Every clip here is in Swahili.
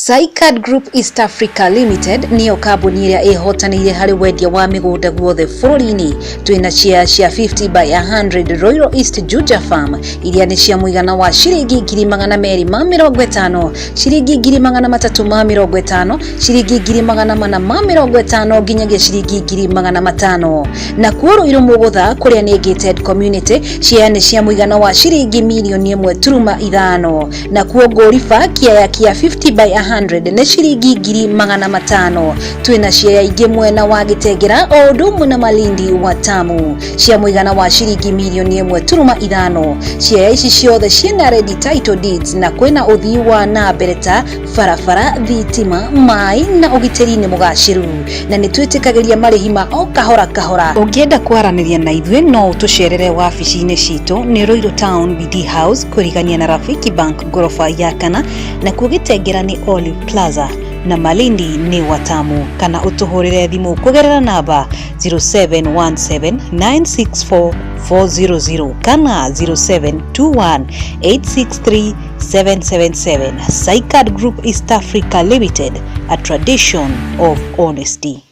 Saicad Group East Africa Limited niyo kambuni iria ihotanire hari wendia wa migunda guothe bururi-ini. Twina share 50/100 Royal East Juja Farm iria ni cia muigana wa shilingi 250, shilingi 350, shilingi 450 nginyagia shilingi 500. Na kuoro iro mugutha kuria ni gated community share ni cia muigana wa shilingi milioni 1.5 na kuo Gorifa kia 50/100 ne shilingi 500. Twina share ingi mwena wa Gitengera o ndumu na Malindi wa Tamu cia muigana wa shilingi milioni 1.5. Share ici ciothe ciina ready title deeds na kwina uthii wa na bereta farafara thitima mai na ugiteri ni mugashiru na ni twitikagiria marihi ma o kahora kahora. Ungienda kwaraniria na ithwe no utucerere wabici-ini citu ni Royal Town BD House kurigania na Rafiki Bank gorofa ya kana na kugitengera ni Olive Plaza na Malindi ni Watamu kana utuhurire thimu kugerera namba 0717964400 kana 0721863777. Saicad Group East Africa Limited, a tradition of honesty.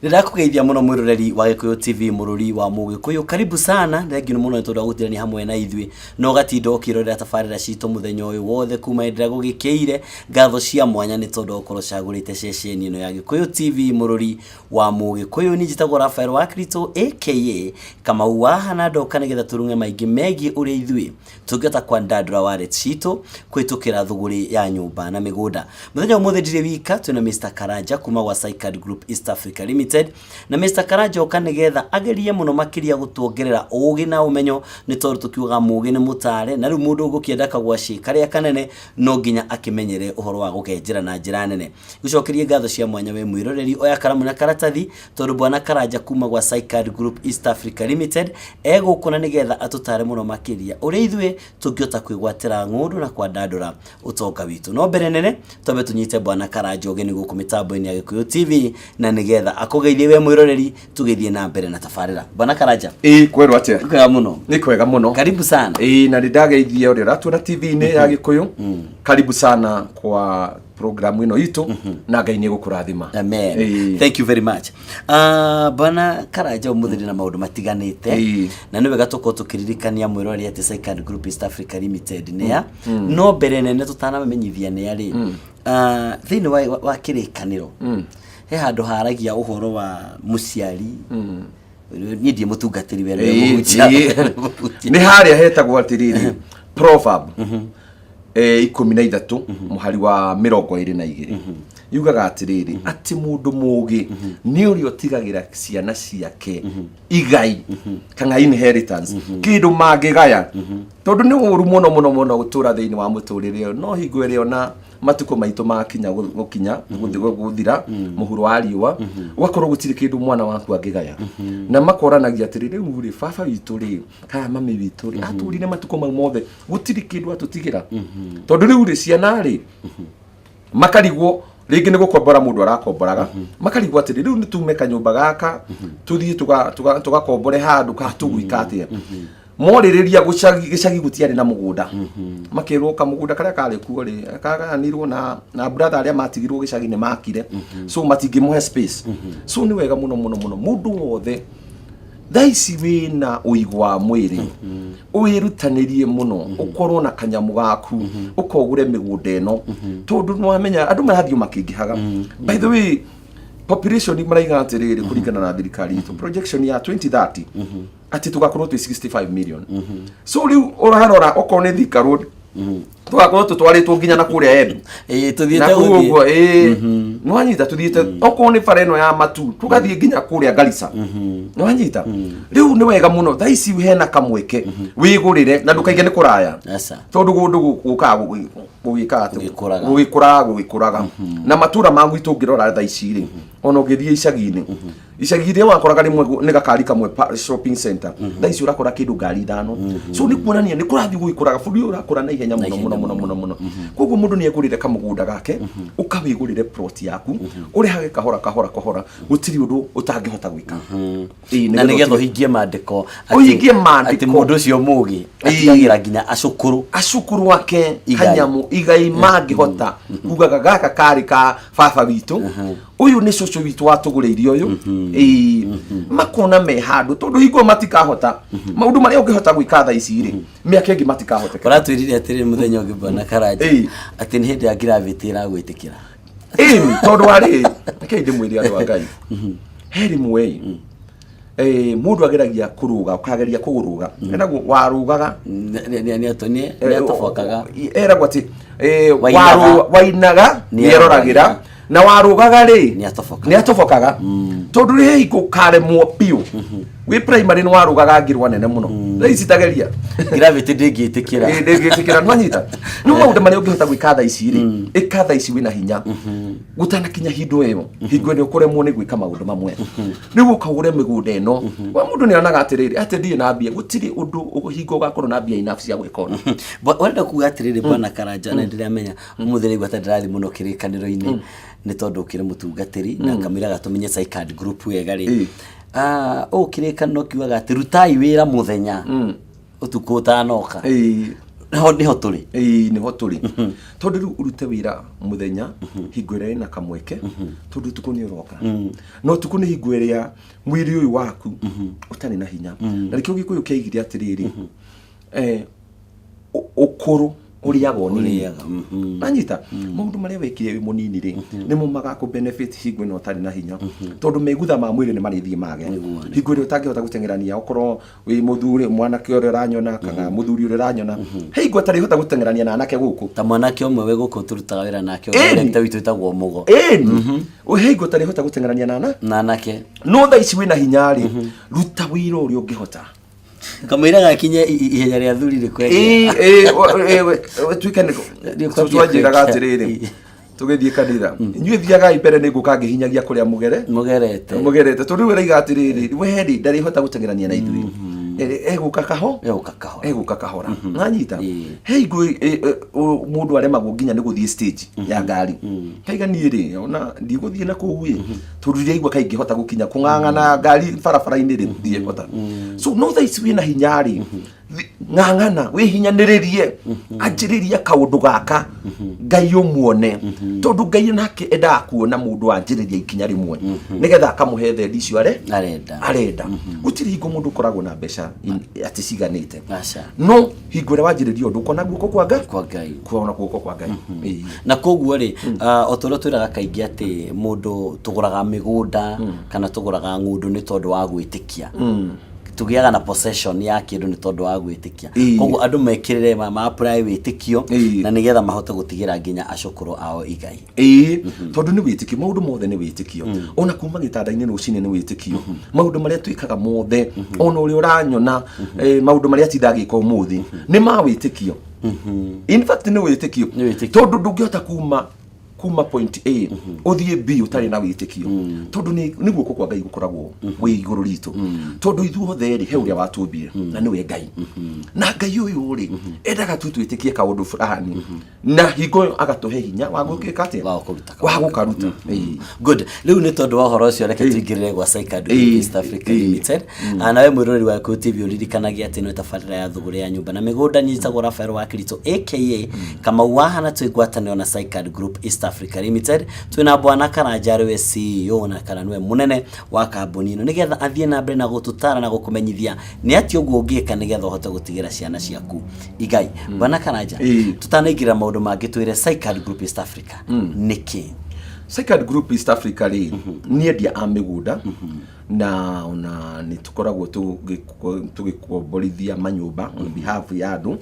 Nirakugeithia muno mwiroreri wa Gikuyu TV mururi wa Mugikuyu. Karibu sana ndegino muno nitoda gutirani hamwe na ithwi no gatindo kirorera tafarira cito muthenyo uyu wothe kuma ndira gugikeire ngatho cia mwanya nitoda ukoro cagurite ceceni ino ya Gikuyu TV mururi wa Mugikuyu. Ni njitagwo Rafael wa Krito aka Kamau wa hana ndoka nigetha turunge maingi megi uri ithwi tungeta kwa ndadura wallet cito kwitukira thuguri ya nyumba na migunda. Muthenya umuthe ndire wika twina Mr Karanja kuma wa Saicad Group East Africa Limited na Mr Karanja okanigetha agerie muno makiria gutuongerera ugi na umenyo ni tondu tukiuga mugi ni mutare na riu mundu gukienda kagwaci karia kanene no nginya akimenyere uhoro wa gukenjera na njira nene. Gucokerie ngatho cia mwanya we mwiroreri oya karamu na karatathi tondu bwana Karanja kuma gwa Saicad Group East Africa Limited egukuna nigetha atutare muno makiria uri ithwe tungiota kwigwatira ngundu na kwa ndandura utonga witu. No mbere nene tobe tunyite bwana Karanja ogeni guku mitambo-ini ya Gikuyu TV na nigetha akogeithie we mwiroreri tugithie na mbere na tafarira. Bwana Karanja kweru atia kwega muno ni kwega muno, karibu sana na ndidageithia uri ratuna TV-ini ya Gikuyu. Karibu sana kwa programu ino itu na Ngai ni gukurathima. Amen. Thank you very much. Bwana Karanja umuthiri na maundu matiganite na niwe gatoko tukiririkania mwiroreri ati Saicad Group East Africa Limited neya no mbere nene tutanamenyithia ne yari thini wa kirikaniro he handu haragia uhoro wa muciari ni ndie mutungatiri wera ni haria hetagwo atiriri proverb 13 muhari wa 22 yugaga atiriri ati mundu mugi ni uri otigagira ciana ciake igai kana inheritance kindu magigaya tondu ni uru muno gutura thiini wa muturire no hingwere ona matuko maitu makinya gukinya guthira muhuro wa riwa ugakorwo gutiri kindu mwana waku angigaya na makoranagia atiriri uri baba witu ri kana mami witu ri aturire matuko mau mothe gutiri kindu atutigira tondu riu ri ciana ri makarigwo ringi ni gukombora mundu arakomboraga makarigwo atiri riu ni tumeka nyumba gaka tuthie tugakombore handu ka tugwika atia moririria gicagi gutiari na mugunda makirwo ka mugunda karia kari kuo ri akaganirwo na brother aria matigirwo gicagi ni makire so matingimuhe space so ni wega muno mundu wothe thaici wina uigwa mwiri uirutanirie muno ukorwo na kanyamu gaku ukogure migunda eno tondu no amenya andu marathio makingihaga. By the way, population maraiga atiriri kuringana na thirikari itu projection ya 2030 ati tugakorwo twi 65 million. So riu urarora okone Thika Road tugakorwo tutwaritwo nginya na kuria Embu tuthiete guthio no anyita tuthiete okone fareno ya matu tugathie nginya kuria Garissa no anyita riu ni wega muno thaici hena kamweke wigurire na ndukaige ni kuraya tondu gundu gukaga gugika ati gugikuraga na matura mangu itungirora thaici ri ona ngithie icagi-ini wakoraga rimwe ni gakari kamwe shopping center thaici urakora kindu ngari thano so ni kuonania ni kurathi gugikuraga buri urakora na ihenya muno muno koguo mundu ni egurire kamugunda gake ukawigurire plot yaku uri hage kahora gutiri undu utangihota gwika na nigetho hingie mandiko ati mundu ucio mugi atigagira nginya acukuru wake kanyamu igai mangihota kugaga gaka kari ka baba witu uyu ni cucu witu watuguriirie uyu makona me handu tondu hingo matikahota maundu maria ungihota gwika tha ici ri miaka ingi matikahoteka uratwirire atiri muthenya ungi Bwana Karanja ati ni hindi ya gravity iragwitikira tondu wari ke ndimwiri andu Ngai heri mwei mundu ageragia kuruga ukageria kuguruga endago warugaga ni atofokaga eragwo ati wainaga nieroragira na warugaga ri ni atofokaga tondu ri hiko karemwo piu we primary ni warugaga ngirwa nene muno reisi tageria gravity ndingitikira nwanyita no maundu mari ungihota gwika tha ici ri ikatha ici wina hinya gutana kinya hindu eyo hingo ni ukuremwo ni gwika maundu mamwe ni gukagure migunda eno wa mundu ni anaga atiriri ati ndie na mbia gutiri undu hingo gakorwo na mbia enough cia gwika ona wenda kuga atiriri Bwana Karanja na ndire amenya umuthiri gwata ndirathi muno kirikaniro-ini ni tondu ukire mutungatiri na kamira gatumenye Saicad Group wega ri kirikano kiugaga ati rutai wira muthenya utuku utanoka niho turi niho turi tondu riu urute wira muthenya hingo ria ina kamweke tondu tuku ni uroka no tuku ni hingo ria mwiri uyu waku utani na hinya na rikio gikuyu kiaigire atiriri ukuru uriago ni anyita maundu maria wekire munini ri nimo magaku benefit hingo no tari na hinya tondu megutha ma mwiri ni marithie mage hingo ri utangihota gutengerania okorwo wi muthuri mwanake uri ranyona kana muthuri uri ranyona hingo tari hota gutengerania na anake guku ta mwanake omwe we guku turutaga wira nake uri witu itagwo mugo hingo tari hota gutengerania na anake no tha ici wina hinya ri ruta wira uri ungihota kamira gakinye ihenya ria thuri rikwege twikane twajira gatiriri tugithie kanitha inyuĩ thiagai mbere nĩ ngũka ngĩhinyagia kũrĩa mũgerete tondũ rĩu raiga atĩrĩrĩ wendi ndarĩ hota gũtengerania na ithuĩ egũka kahora nanyita hingo mũndũ aremagwo nginya nĩ gũthiĩ stage ya ngari kaiga niĩ rĩ ona ndigũthiĩ na kũu ĩ tondũ rĩrĩa igua kaingĩhota gũkinya kũng'ang'ana ngari barabara-inĩ rĩ ndiĩhota so no thaa ici wĩna hinya rĩ ng'ang'ana wĩhinyanĩrĩrie anjĩrĩria kaũndũ gaka Ngai ũmuone tondu Ngai nake endaga kuona mundu anjĩrĩria ikinya rimwe nigetha akamũhe thendi icio arenda gutiri hingo mundu koragwo na mbeca ati ciganĩte no hingo ĩrĩa wanjĩrĩria ũndũ ukona guoko kwa Ngai kuona guoko kwa Ngai na koguo rĩ otoro twiraga kaingĩ ati mundu tuguraga mĩgũnda kana tuguraga ng'ũndũ nĩ tondu wa gwĩtĩkia tugiaga na possession ya kindu ni tondu wa gwitikia koguo andu mekirire ma apply witikio na nigetha mahote gutigira nginya acukuru ao igai tondu ni witikio maundu mothe ni witikio ona kuma gitanda-ini rucini ni witikio maundu maria twikaga mothe ona uri uranyona maundu maria tindagika umuthi ni ma witikio in fact ni witikio tondu ndungihota kuma point A uthie B utari na witikio tondu ni guoko kwa Ngai gukoragwo wi iguru ritu tondu ithuothe ri he uria watumbire na ni we Ngai na Ngai uyu ri endaga twitikie kaundu fulani na hingo agatuhe hinya wa gukika atia wa gukaruta good riu ni tondu wa horo ucio reke tuingirire gwa Saicad East Africa Limited anawe mwirori wa TV uririkanagia ati no tabarira ya thuguri ya nyumba na migunda nyitagwo Rafael wa Kirito aka Kamau wahana twigwatanio na Saicad Group East Africa Limited twina Bwana Karanja we CEO na kana nwe munene wa kambuni ino nigetha athie na mbere na gututara na gukumenyithia ni ati uguo ungika nigetha uhote gutigira ciana ciaku igai Bwana Karanja tutanaingira maundu mangi twire Saicad Group East Africa niki Saicad Group East Africa ri ni endia a migunda na ona ni tukoragwo tugikomborithia manyumba on behalf ya andu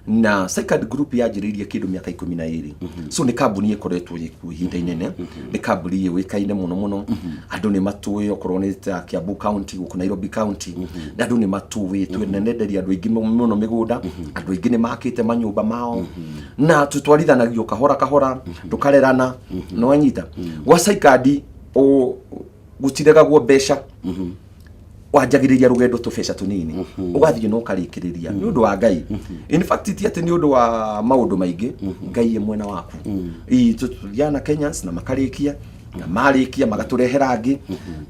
na Saicad Group yanjiririe kindu miaka 12 so ni kambuni ikoretwo ihinda inene ni kambuni wikaine muno andu ni matuwe okorwo ni ta Kiambu County guku Nairobi County na andu ni matuwe twenenderia andu ingi muno migunda andu ingi ni makite manyumba mao na tutwarithanagio kahora tukarerana no anyita wa Saicad o gutirega gwo besha wanjagiriria rugendo tubesha tunini ugathie no karikiriria ni undu wa Ngai. In fact ti ati ni undu wa maundu maingi Ngai ye mwena waku tuthiana Kenyans na makarikia na marikia magaturehera angi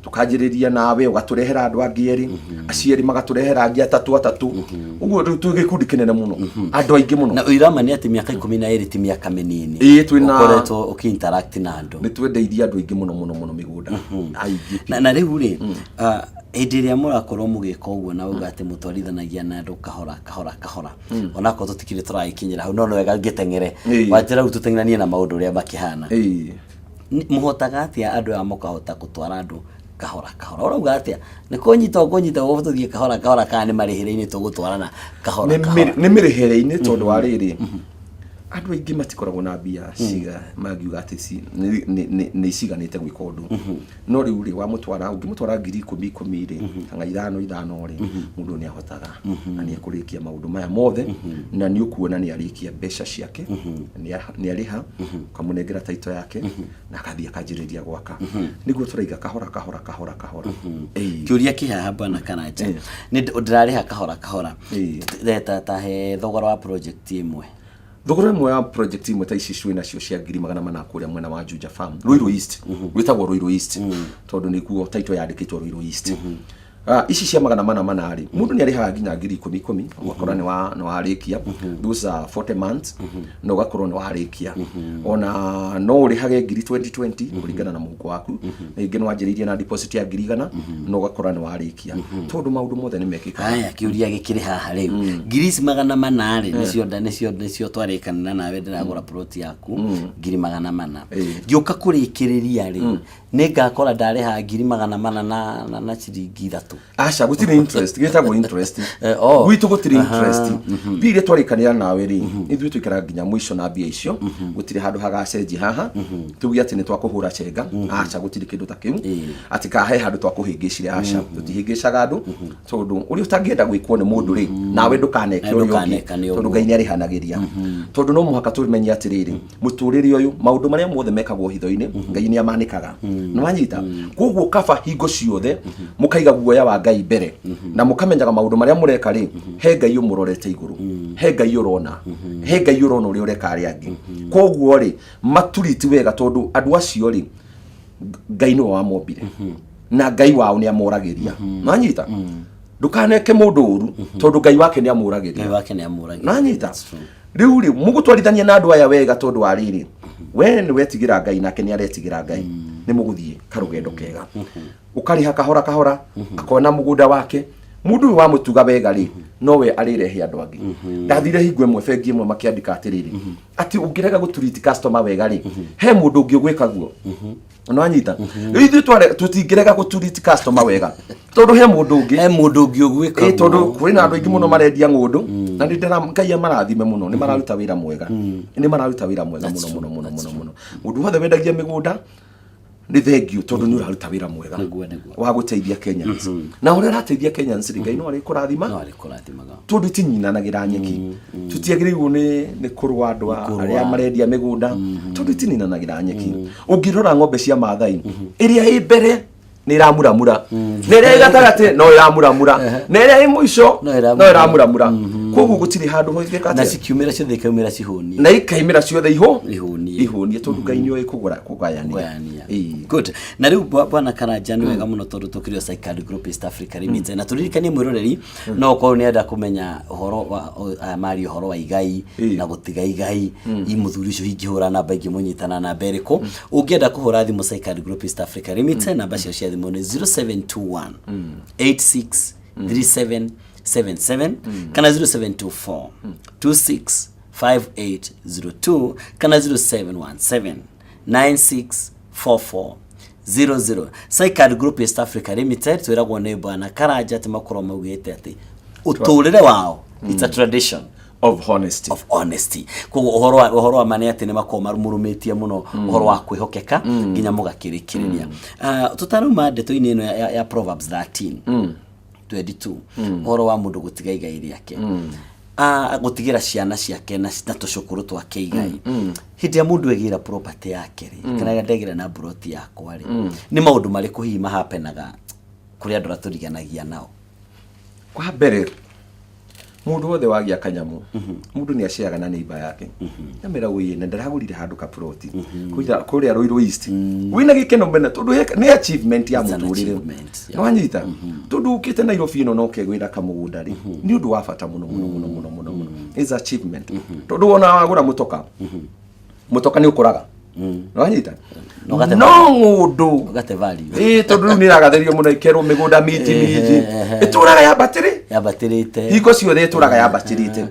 tukanjiriria nawe ugaturehera andu angi eri acieri magaturehera angi atatu uguo tugikundi kinene muno andu aingi muno na uirama ni ati miaka 12 ti miaka minini ukoretwo ukiinteract na andu ni twendeithia andu aingi muno migunda aingi na riu ri Ediria murakorwo mugika uguo na uga ati mutwarithanagia na andu kahora ona ko tutikire turaikinyira hau no wega ngitengere wajira ututeng'eranie na maundu ria makihana muhotaga atia andu ya mukahota gutwara andu kahora urauga atia ni kunyita gututhie kahora kana marihire-ini tugutwarana kahora ni mirihire-ini tondu wa riri andu aingi matikoragwo na mbia ciga magiuga ati ni ciganite gwika undu no riu ri wa mutwara ungimutwara 10,000 ri kana 5 ri mundu ni ahotaga na ni akurikia maundu maya mothe na ni ukuona ni arikia mbeca ciake ni ariha kamunengera taito yake na akathia kanjiriria gwaka niguo turaiga kahora kiuria kihaha bwana Karanja ni ndirariha kahora ta he thogora wa project imwe thogora imwe ya project imwe ta ici cui nacio cia 800 kuria mwena wa Juja Farm Ruiru East gwitagwo Ruiru East tondu nikuo taito yandikitwo Ruiru East ici cia 400 ri mundu ni arihaga nginya 10,000 wakora ni warikia those 40 months no gakorwo ni warikia ona no urihage 2020 kuringana na muhuko waku ingi no wanjiririe na deposit ya 100 no gakora ni warikia tondu maundu mothe ni mekika haya kiuria gikiri haha riu 800 nicio twarikana nawe ndiragura plot yaku 800 ngioka kurikiriria ri ningakora ndariha 800 na ciringi 3 acha gutire interest gitagwo interest gwitu gutire interest bire twarikania nawe ri ithu twikara nginya mwisho na bia icio gutire handu hagacenji haha tugi ati ni twakuhura cenga acha gutire kindu ta kiu ati kahe handu twakuhingicire acha tutihingicaga andu tondu uri utangienda gwikwo ni mundu ri nawe ndukaneke uri tondu Ngai ni arihanagiria tondu no muhaka tumenye ati riri muturire uyu maundu maria mothe mekagwo hitho-ini Ngai ni amanikaga no wanyita koguo kaba hingo ciothe mukaiga guoya wa Ngai mbere na mukamenyaga maundu maria mureka ri he Ngai umurorete iguru he Ngai urona uri ureka ari angi koguo ri maturiti wega tondu andu acio ri Ngai no wa mombire na Ngai wao ni amuragiria nanyita ndukaneke mundu uru tondu Ngai wake ni amuragiria nanyita riu ri mugutwarithania na andu aya wega tondu wa riri we ni wetigira Ngai nake ni aretigira Ngai ni muguthie karugendo kega ukariha kahora akona mugunda wake mundu wa mutuga wega ri nowe arirehe andu angi ndathire hingo imwe bengi imwe makiandika atiriri ati ungirega gutreat customer wega ri he mundu ungi gwika guo no anyita ithu tutingirega gutreat customer wega tondu he mundu ungi ugwika tondu kuri na andu aingi muno marendia ngundu na ndira Ngai marathime muno ni mararuta wira mwega muno mundu wothe wendagia migunda ni thengio tondu ni uraruta wira mwega wa guteithia Kenyans na uri rateithia Kenyans Ngai no ari kurathima tondu tinyinanagira nyeki tutiagiriirwo ni kurwa andu aria marendia migunda tondu tinyinanagira nyeki ungirora ng'ombe cia Maathai iria i mbere ni iramuramura nere gatagate no iramuramura nere imwisho no iramuramura koguo gutiri handu hoigeka na cikiumira ciothe ikaumira cihoni na ikaimira ciothe ihoni tondu Ngai ni kugayania good na riu bwana Karanja ni wega muno tondu tukirio Cycad Group East Africa Limited na turirikanie mwiroreri no ko ni enda kumenya uhoro wa mari uhoro wa igai na gutiga igai imuthuri cio ingihura namba ingi munyitana na beriko ungienda kuhura thimu Cycad Group East Africa Limited namba cio cia thimu ni 0721 86 3777 kana 0724 26 5802 kana 0717 964400 Cycad Group East Africa Limited twiragwo ni bwana Karanja ati makoro maugite ati uturire wao it's a tradition of honesty koguo uhoro wa mane ati ni makoma murumitie muno uhoro wa kwihokeka nginya mugakirikiriria tutaruma ndeto-ini ino ya Proverbs 13:22 uhoro wa mundu gutiga igai riake gutigira ciana ciake na tucukuru twake igai hindi ya mundu egira property yake ri kana ndegira na broti yakwa ri ni maundu mari kuhima hapenaga kuri andu aturiganagia nao? Kwa mbere mundu wothe wagia kanyamu mundu ni aciaga na neighbor yake namera uye na ndaragurire handu ka plot kuria Ruiru East wina gikeno mbena tondu ni achievement ya muturire no anyita tondu ukite Nairobi ino no kegwira kamugunda ri ni undu wa bata muno is achievement tondu wona wagura mutoka ni ukuraga no anyita no mundu ugate value tondu ni ragatherio muno ikerwo migunda miji ituraga ya batirite hiko ciothe ituraga ya batirite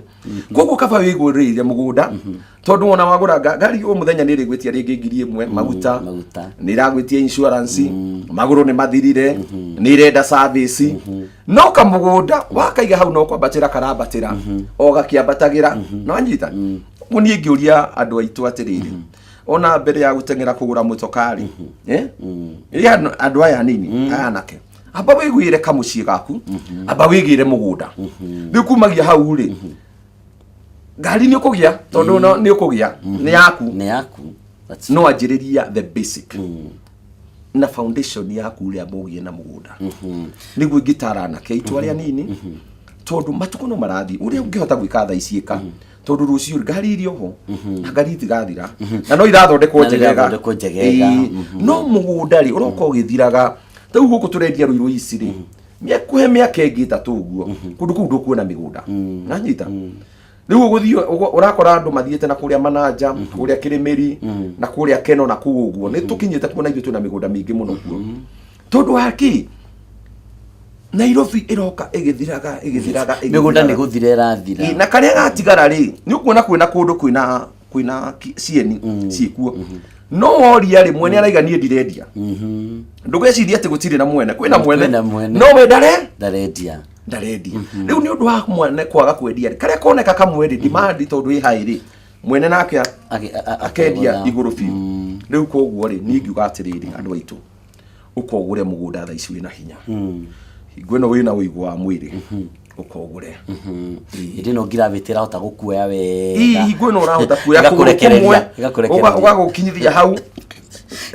koguo kaba wiguriire mugunda tondu wona wagura ngari o muthenya ni rigwitia ringi 1,000 maguta ni ragwitia insurance maguru ni mathirire ni renda service no kamugunda wakaiga hau no kwambatira karabatira o gakiambatagira no anyita muni ngiuria andu aitu atiriri ona mbere ya gutengera kugura mutokari andu aya nini anake aba wigwire kamucie gaku aba wigire mugunda bikumagia hau ri ngari ni ukugia tondu no ni ukugia ni yaku no ajiriria the basic na foundation yaku ria mugie na mugunda niguo ngitara na keitu aria nini tondu matuko no marathi uria ungihota gwika tha icieka tondu rucio ngari irio ho na ngari tigathira na no irathondekwo njegega no mugunda ri uroko ugithiraga tau guku turendia Ruiru East ri miekuhe miaka ingi 3 uguo kundu kuu ndukuona migunda nanyita riu uguthio urakora andu mathiete na kuria Mananja kuria Kirimiri na kuria Keno na kuu uguo ni tukinyite kuona ithu tuna migunda mingi muno kuo tondu haki Nairobi iroka igithiraga migunda ni guthira irathira na karia gatigara ri ni ukuona kwina kundu kwina cieni cikuo no oria ri mwene araiga nie ndirendia ndugeciria ati gutire na mwene kwina mwene no we ndarendia riu ni undu wa mwene kwaga kwendia karia koneka kamwe ri demand tondu i hairi mwene nake akendia iguru fiu riu koguo ri ni ngiuga atiriri andu aitu ukogure mugunda tha ici wina hinya gweno wina uigu wa mwiri ukogure no ngiravitira hota gukuya wega gweno urahota kuya kumwe ugagukinyithia hau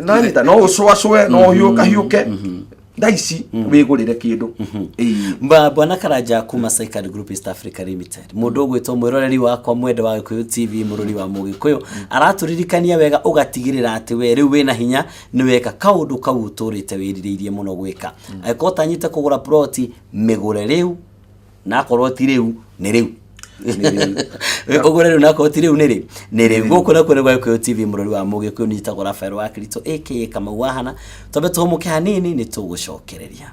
nanyita no ucwacwe no hiuke ndaici wigurire kindu bwana Karanja kuma Saikat Group East Africa Limited mundu gwitwo mwiroreri wakwa mwende wa Gikuyu TV mururi wa Mugikuyu araturirikania wega ugatigirira ati we riu wina hinya ni weka kaundu kau turite wiririirie muno gwika aikota nyite kugura plot migure riu na korwo ti riu ni riu ogore riu na korwo ti riu ni riu guku na kwene gwa Gikuyu TV mururi wa Mugikuyu ni tagora Rafael wa Krito aka Kamau wahana tobe tumuke hanini ni tugucokereria.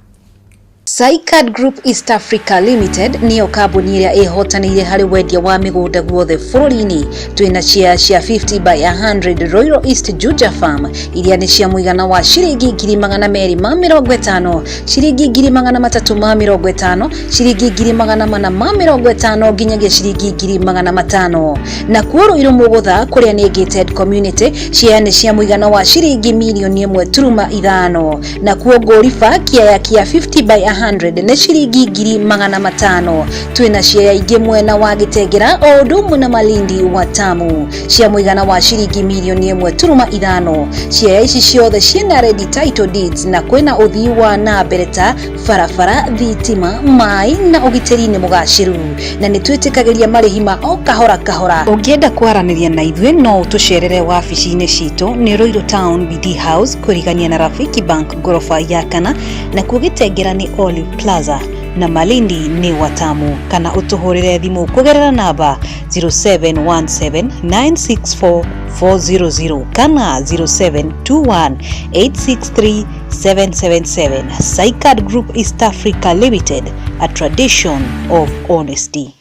Saikat Group East Africa Limited niyo kambuni iria ihotanire hari wendia wa migunda guothe bururi-ini. Twina share 50 by 100 Ruiru East Juja Farm iria ni cia muigana wa ciringi 250, ciringi 350, ciringi 450 nginyagia ciringi 500. Na kuoro iro mugutha kuria ni gated community share ni cia muigana wa ciringi 1.5 na kuo ngorifa kia 50 by 100 na ciringi 500. Twina share ingi mwena wa Gitengera o ndumu na Malindi wa Tamu cia muigana wa ciringi 1.5. Share ici ciothe ciina ready title deeds na kwena uthii wa na bereta farafara thitima mai na ugiteri ni mugaciru na ni twitikagiria marihi ma o kahora. Ungienda kwaraniria na ithwe no utucerere wabici-ini citu ni Ruiru Town BD House kurigania na Rafiki Bank gorofa ya kana na kugitengera ni Olive Plaza na Malindi ni Watamu kana utuhurire thimu kugerera namba 0717964400 kana 0721863777. Saikat Group East Africa Limited, a tradition of honesty.